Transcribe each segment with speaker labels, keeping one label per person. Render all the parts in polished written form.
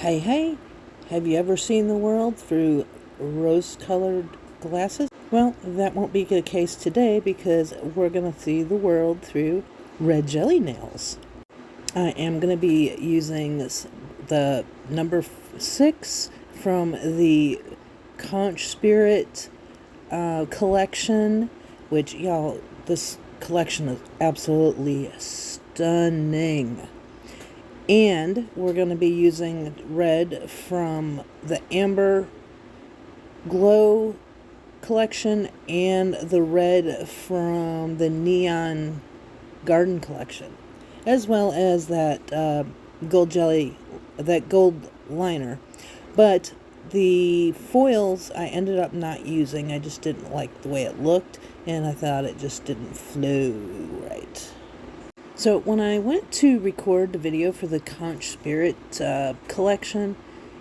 Speaker 1: Hey, hey, have you ever seen the world through rose-colored glasses? Well, that won't be the case today because we're going to see the world through red jelly nails. I am going to be using the number 6 from the Conch Spirit collection, which, y'all, this collection is absolutely stunning. And we're going to be using red from the Amber Glow collection and the red from the Neon Garden collection, as well as that gold jelly, that gold liner. But the foils I ended up not using. I just didn't like the way it looked, and I thought it just didn't flow right. So when I went to record the video for the Conch Spirit collection,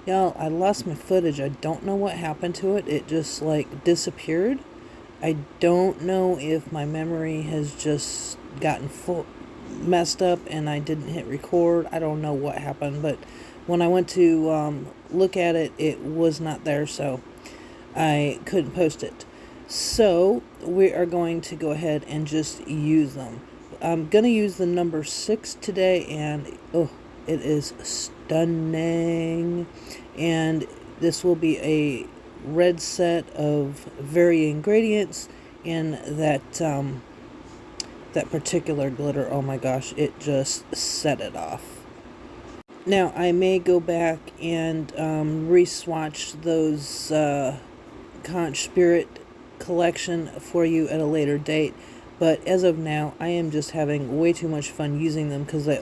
Speaker 1: y'all, I lost my footage. I don't know what happened to it. It just disappeared. I don't know if my memory has just gotten messed up and I didn't hit record. I don't know what happened, but when I went to look at it, it was not there, so I couldn't post it. So we are going to go ahead and just use them. I'm going to use the number 6 today, and it is stunning. And this will be a red set of varying ingredients in that particular glitter. Oh my gosh, it just set it off. Now, I may go back and re-swatch those Conch Spirit collection for you at a later date. But as of now, I am just having way too much fun using them because they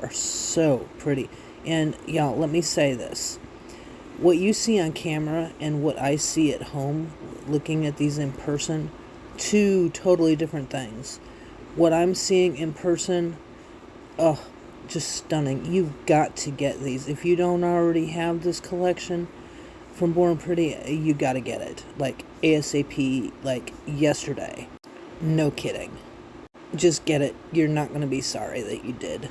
Speaker 1: are so pretty. And y'all, let me say this. What you see on camera and what I see at home, looking at these in person, two totally different things. What I'm seeing in person, just stunning. You've got to get these. If you don't already have this collection from Born Pretty, you got to get it. Like ASAP, like yesterday. No kidding. Just get it. You're not going to be sorry that you did.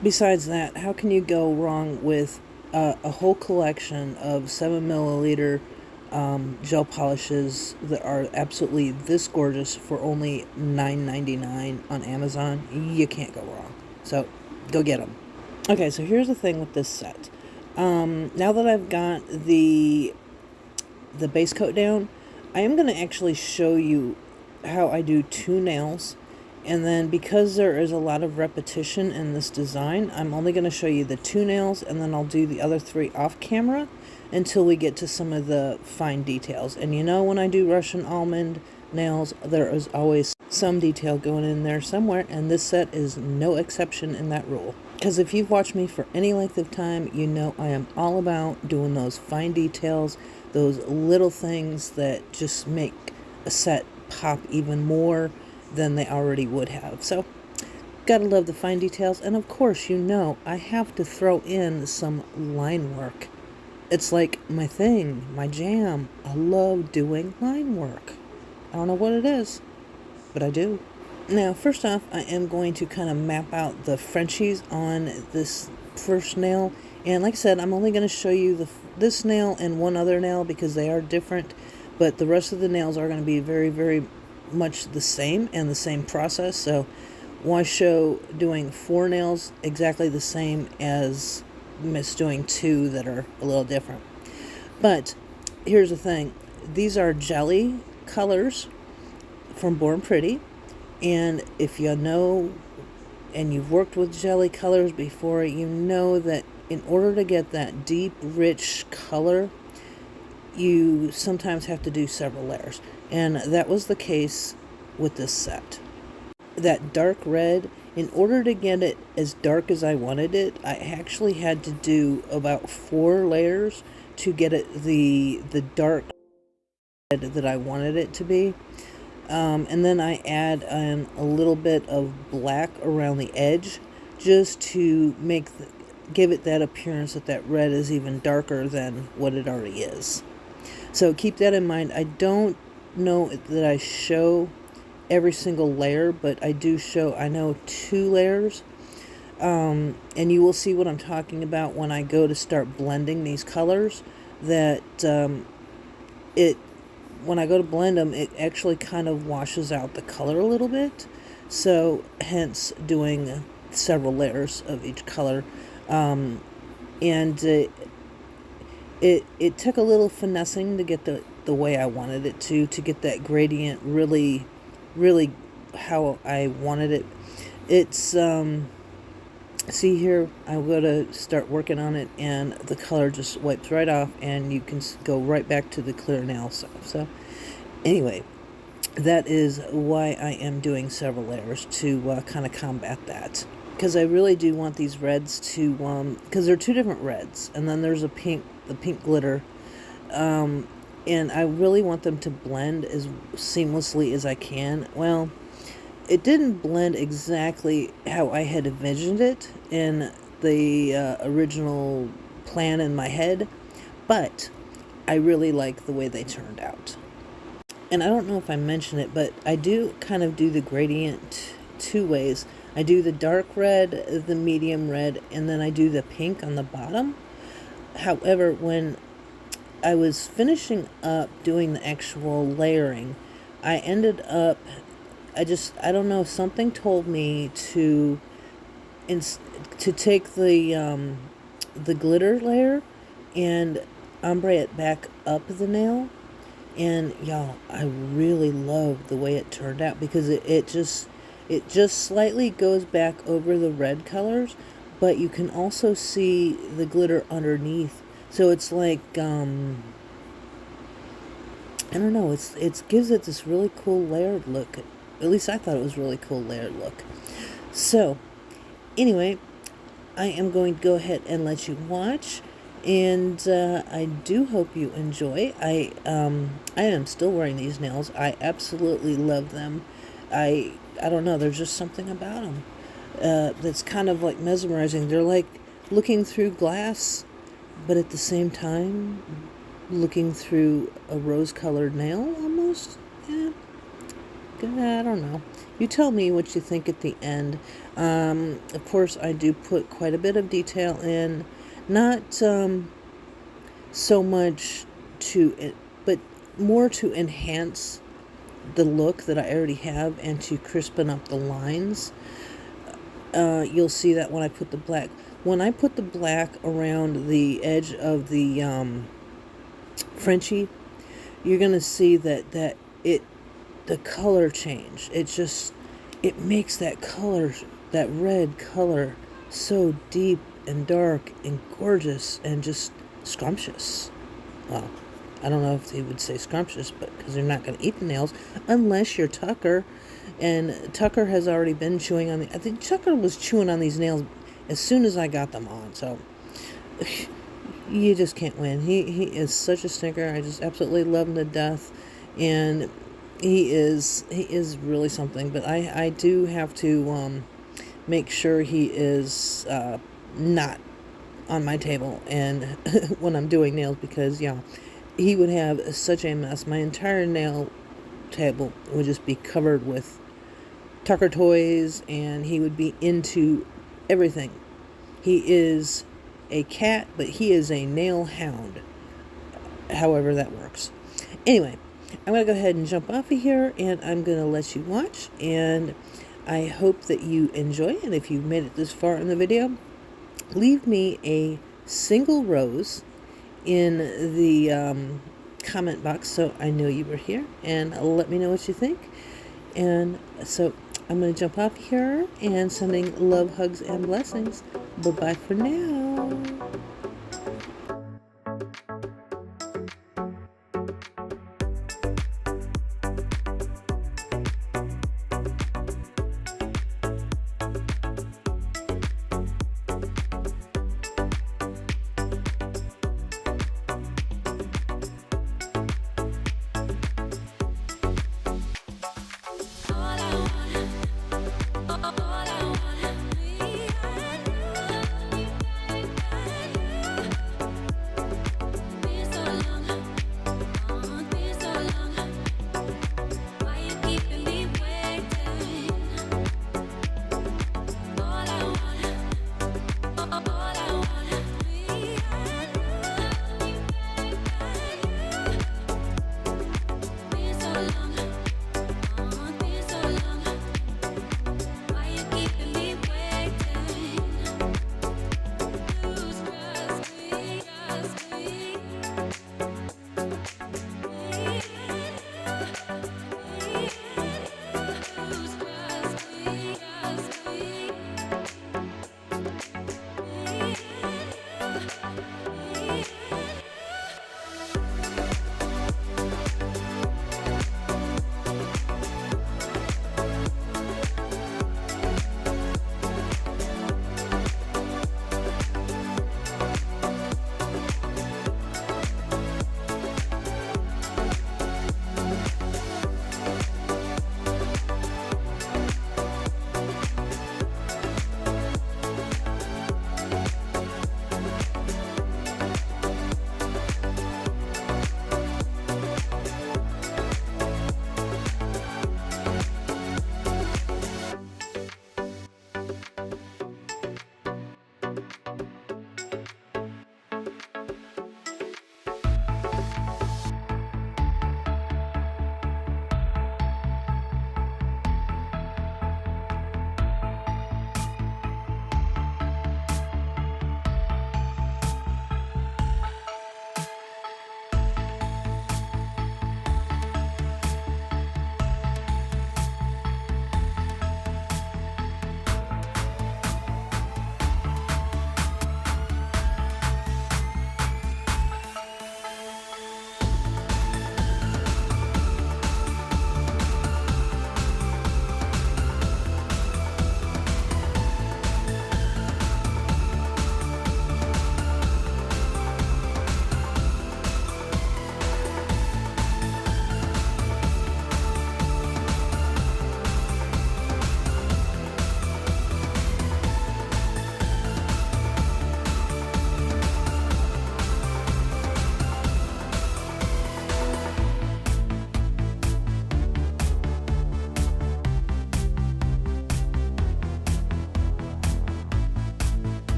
Speaker 1: Besides that, how can you go wrong with a whole collection of 7 milliliter gel polishes that are absolutely this gorgeous for only $9.99 on Amazon? You can't go wrong. So go get them. Okay, so here's the thing with this set. Now that I've got the base coat down, I am going to actually show you how I do 2 nails, and then because there is a lot of repetition in this design, I'm only going to show you the 2 nails, and then I'll do the other 3 off camera until we get to some of the fine details. And you know, when I do Russian almond nails, there is always some detail going in there somewhere, and this set is no exception in that rule. Because if you've watched me for any length of time, you know I am all about doing those fine details, those little things that just make a set pop even more than they already would have. So gotta love the fine details. And of course, you know, I have to throw in some line work. It's like my thing, my jam. I love doing line work. I don't know what it is, but I do. Now, first off, I am going to kind of map out the Frenchies on this first nail. And like I said, I'm only going to show you this nail and one other nail because they are different. But the rest of the nails are going to be very, very much the same and the same process. So why show doing 4 nails exactly the same as doing 2 that are a little different? But here's the thing. These are jelly colors from Born Pretty. And if you know and you've worked with jelly colors before, you know that in order to get that deep, rich color, you sometimes have to do several layers. And that was the case with this set. That dark red, in order to get it as dark as I wanted it, I actually had to do about 4 layers to get it the dark red that I wanted it to be. And then I add in a little bit of black around the edge just to give it that appearance that red is even darker than what it already is. So keep that in mind. I don't know that I show every single layer, but I do show, I know, 2 layers. And you will see what I'm talking about when I go to start blending these colors, that it when I go to blend them, it actually kind of washes out the color a little bit. So hence doing several layers of each color. And it took a little finessing to get the way I wanted it to get that gradient really, really how I wanted it. It's, see here, I'm going to start working on it, and the color just wipes right off, and you can go right back to the clear nail stuff. So anyway, that is why I am doing several layers, to kind of combat that. Because I really do want these reds to, because they're two different reds, and then there's the pink glitter, and I really want them to blend as seamlessly as I can. Well, it didn't blend exactly how I had envisioned it in the original plan in my head, but I really like the way they turned out. And I don't know if I mentioned it, but I do kind of do the gradient two ways. I do the dark red, the medium red, and then I do the pink on the bottom. However, when I was finishing up doing the actual layering, I ended up, I don't know, something told me to take the glitter layer and ombre it back up the nail. And y'all, I really love the way it turned out, because it just slightly goes back over the red colors, but you can also see the glitter underneath. So it's like, I don't know, it gives it this really cool layered look. At least I thought it was really cool layered look. So anyway, I am going to go ahead and let you watch, and I do hope you enjoy. I am still wearing these nails. I absolutely love them. I don't know, there's just something about them that's kind of like mesmerizing. They're like looking through glass, but at the same time looking through a rose-colored nail almost. Yeah, I don't know. You tell me what you think at the end. Of course, I do put quite a bit of detail in. Not so much to it, but more to enhance the look that I already have and to crispen up the lines. You'll see that when I put the black. When I put the black around the edge of the Frenchie, you're gonna see that the color change. It makes that color, that red color, so deep and dark and gorgeous and just scrumptious. Well, I don't know if they would say scrumptious, but because they're not going to eat the nails unless you're Tucker. And Tucker has already been chewing on I think Tucker was chewing on these nails as soon as I got them on. So you just can't win. He is such a stinker. I just absolutely love him to death, and he is really something. But I do have to make sure he is not on my table and when I'm doing nails, because yeah, he would have such a mess. My entire nail table would just be covered with Tucker toys, and he would be into everything. He is a cat, but he is a nail hound, however that works. Anyway, I'm going to go ahead and jump off of here, and I'm going to let you watch, and I hope that you enjoy. And if you've made it this far in the video, leave me a single rose in the comment box so I know you were here, and let me know what you think. And so I'm going to jump off here, and sending love, hugs, and blessings. Bye-bye for now.